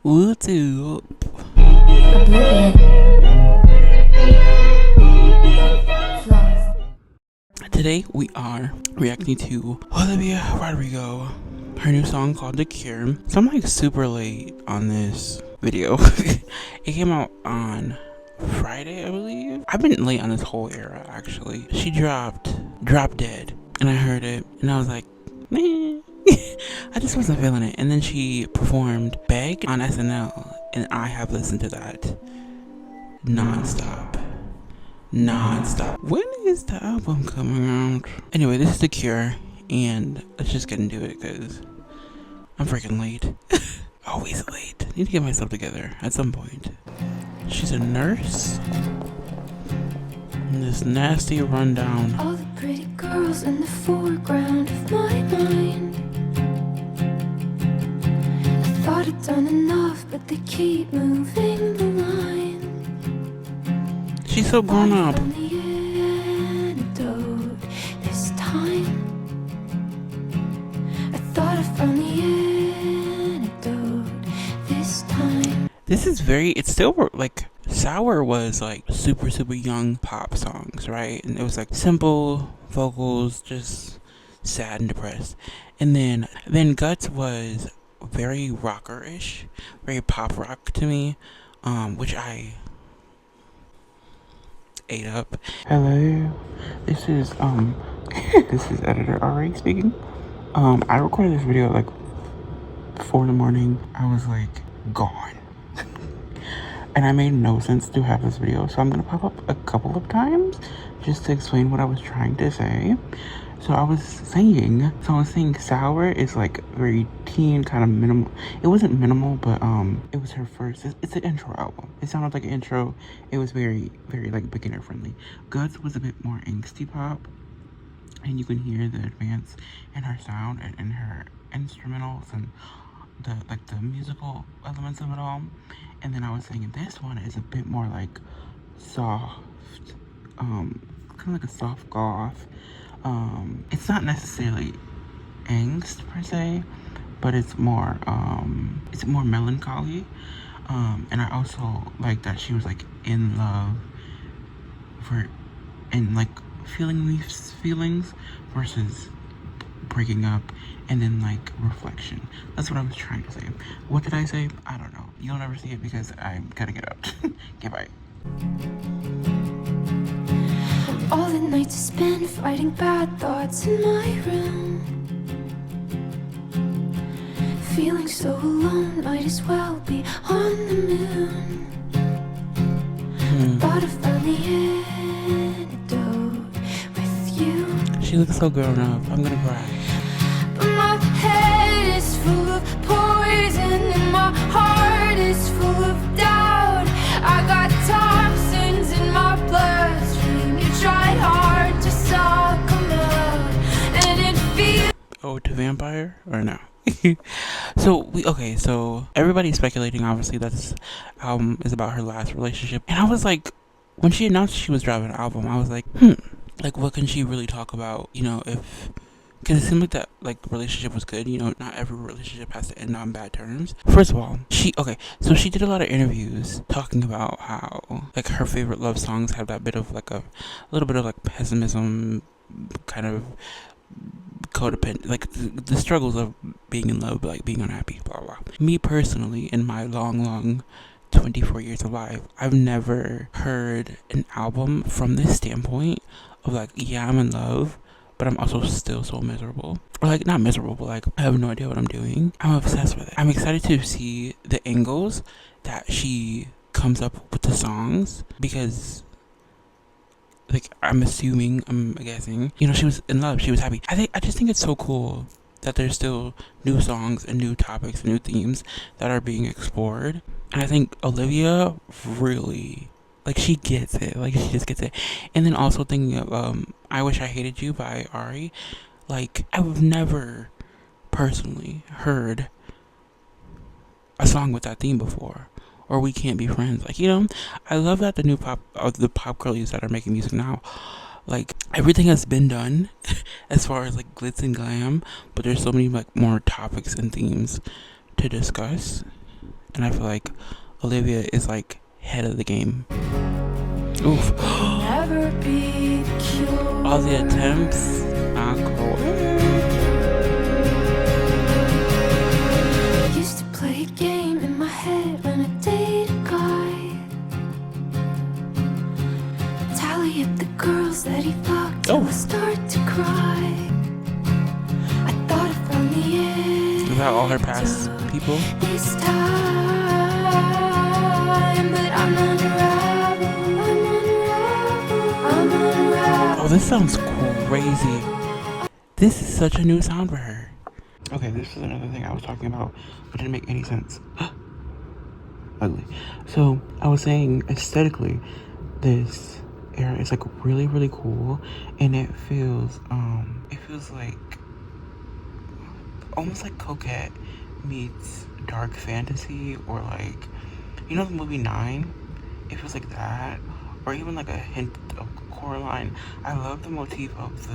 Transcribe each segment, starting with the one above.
YouTube. Today we are reacting to Olivia Rodrigo, her new song called The Cure. So I'm like super late on this video. It came out on Friday, I believe. I've been late on this whole era actually. She dropped Drop Dead and I heard it and I was like, man. I just wasn't feeling it. And then she performed Beg on SNL and I have listened to that non-stop. When is the album coming out? Anyway, this is The Cure and let's just get into it because I'm freaking late. Always late. Need to get myself together at some point. She's a nurse in this nasty rundown. All the pretty girls in the foreground of my mind. I thought I'd done enough, but they keep moving the line. She's so grown up. This time I thought I found the antidote this time. This is very, it's still like, Sour was like super young pop songs, right? And it was like simple vocals, just sad and depressed. And then Guts was very rocker-ish, very pop rock to me, which I ate up. Hello, this is this is editor Ari speaking. I recorded this video at like 4 in the morning. I was like gone. And I made no sense to have this video, so I'm gonna pop up a couple of times just to explain what I was trying to say. So I was saying Sour is like very teen, kind of minimal. It wasn't minimal, but it was her first. It's an intro album. It sounded like an intro. It was very like beginner friendly. Guts was a bit more angsty pop, and you can hear the advance in her sound and in her instrumentals and the musical elements of it all. And then I was saying this one is a bit more like soft, kind of like a soft goth. It's not necessarily angst per se, but it's more melancholy. And I also like that she was like in love and like feeling these feelings versus breaking up, and then like reflection. That's what I was trying to say. What did I say? I don't know. You'll never see it because I'm gotta get out. Goodbye. All the nights I spend fighting bad thoughts in my room, feeling so alone, might as well be on the moon. Thought I found the antidote with you. She looks so grown up. I'm gonna cry. But my head is full of poison and my heart is full of doubt. I got toxins in my bloodstream. You tried hard to suck them out, and it feels. Oh, to vampire or no? So everybody's speculating. Obviously, that this album is about her last relationship, and I was like, when she announced she was dropping an album, I was like, like what can she really talk about? You know, because it seemed like that relationship was good. You know, not every relationship has to end on bad terms. First of all, she did a lot of interviews talking about how like her favorite love songs have that bit of like a little bit of like pessimism, kind of codependent, like the struggles of being in love, like being unhappy, blah blah. Me personally, in my long 24 years of life, I've never heard an album from this standpoint of like, yeah, I'm in love, but I'm also still so miserable. Or like, not miserable, but like, I have no idea what I'm doing. I'm obsessed with it. I'm excited to see the angles that she comes up with the songs, because like, I'm guessing, you know, she was in love, she was happy. I just think it's so cool that there's still new songs and new topics and new themes that are being explored. And I think Olivia really, like, she gets it. Like, she just gets it. And then also thinking of I Wish I Hated You by Ari. Like, I've never personally heard a song with that theme before. Or We Can't Be Friends. Like, you know, I love that the pop girlies that are making music now, like, everything has been done as far as like glitz and glam, but there's so many like more topics and themes to discuss. and I feel like Olivia is like head of the game. Oof. Never be cured. All the attempts, not cool. Used to play a game in my head when I dated a guy. Tally up the girls that he fucked till I start to cry. I thought I found the end. Is that all her past people? This time, but I'm unraveled. I'm unraveled. Oh, this sounds crazy. This is such a new sound for her. Okay, this is another thing I was talking about, but didn't make any sense. Ugly. So I was saying aesthetically, this era is like really, really cool, and it feels like almost like coquette meets dark fantasy, or like, you know, the movie 9. It feels like that, or even like a hint of Coraline. I love the motif of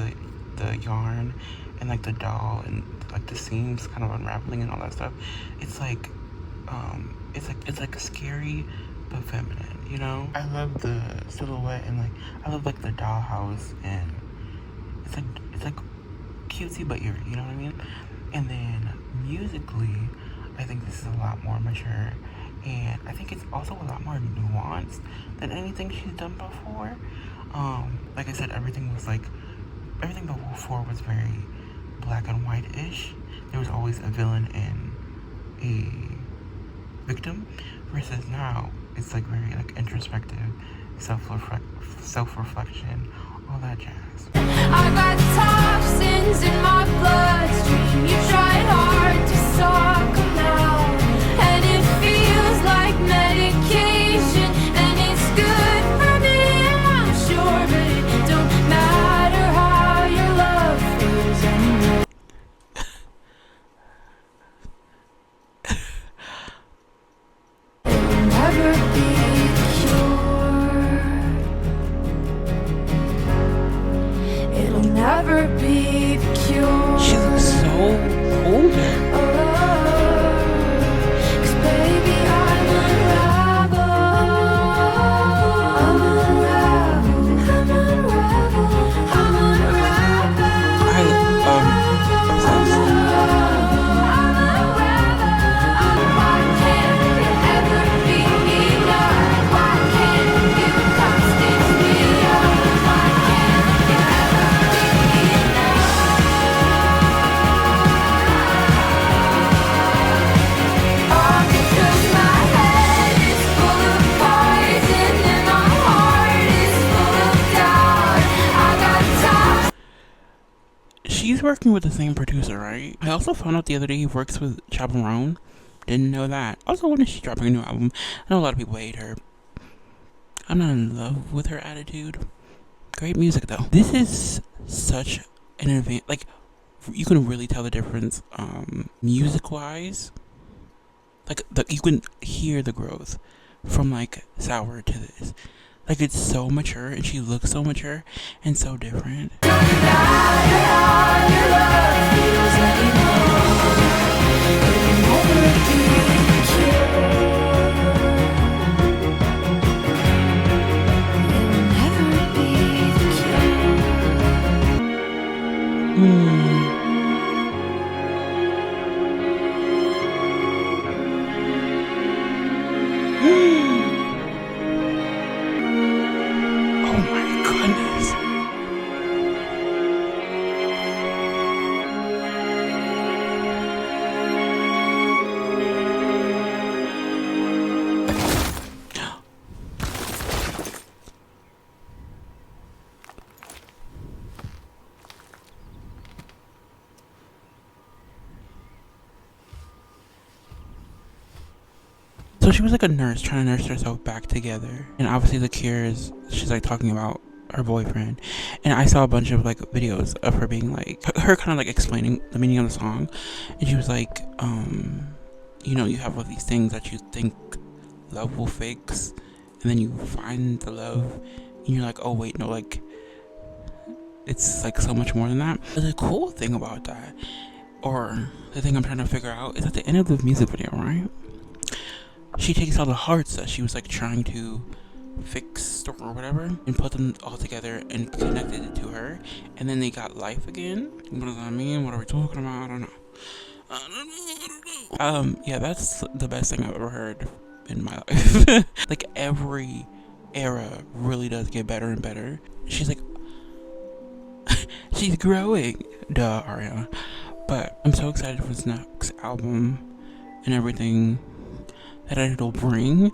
the yarn and like the doll and like the seams kind of unraveling and all that stuff. It's like it's like scary but feminine, you know? I love the silhouette, and like I love like the dollhouse, and it's like cutesy but eerie, you know what I mean? And then musically, I think this is a lot more mature, and I think it's also a lot more nuanced than anything she's done before. Like I said, everything before was very black and white-ish. There was always a villain and a victim, versus now it's like very like introspective, self-reflection, all that jazz. I got toxins in my bloodstream. You tried hard to suck them out, and it feels like medication, and it's good for me, I'm sure, but it don't matter how your love feels anymore. It'll never be cured. It'll never be cured. She looks so older. Cause baby, I'm unraveled. I'm unraveled. I'm unraveled. I'm unraveled. Why can't it ever be enough? Why can't you constant me up? Why can't it ever be enough? All because my head is full of poison and my heart is full of doubt. I got time. She's working with the same producer, right? I also found out the other day he works with ᴍᴏ. Didn't know that. Also, when is she dropping a new album? I know a lot of people hate her. I'm not in love with her attitude. Great music though. This is such an advance. Like, you can really tell the difference, music-wise. Like, you can hear the growth from like Sour to this. Like, it's so mature, and she looks so mature and so different. Oh my goodness. So she was like a nurse trying to nurse herself back together. And obviously the cure is, she's like talking about her boyfriend. And I saw a bunch of like videos of her being like, her kind of like explaining the meaning of the song. And she was like, you know, you have all these things that you think love will fix. And then you find the love. And you're like, oh wait, no, like, it's like so much more than that. But the cool thing about that, or the thing I'm trying to figure out, is at the end of the music video, right? she takes all the hearts that she was like trying to fix or whatever and put them all together and connected it to her, and then they got life again. What does that mean? What are we talking about? I don't know. Yeah, that's the best thing I've ever heard in my life. Like, every era really does get better and better. She's like, she's growing. Duh, Ariana. But I'm so excited for this next album and everything that it'll bring.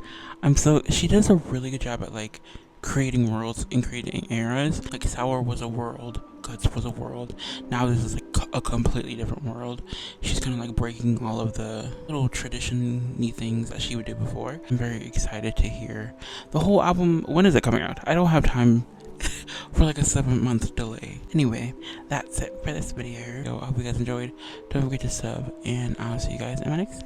She does a really good job at like creating worlds and creating eras. Like, Sour was a world, Guts was a world. Now this is like a completely different world. She's kind of like breaking all of the little tradition-y things that she would do before. I'm very excited to hear the whole album. When is it coming out? I don't have time for like a 7-month delay. Anyway, that's it for this video. So I hope you guys enjoyed. Don't forget to sub, and I'll see you guys in my next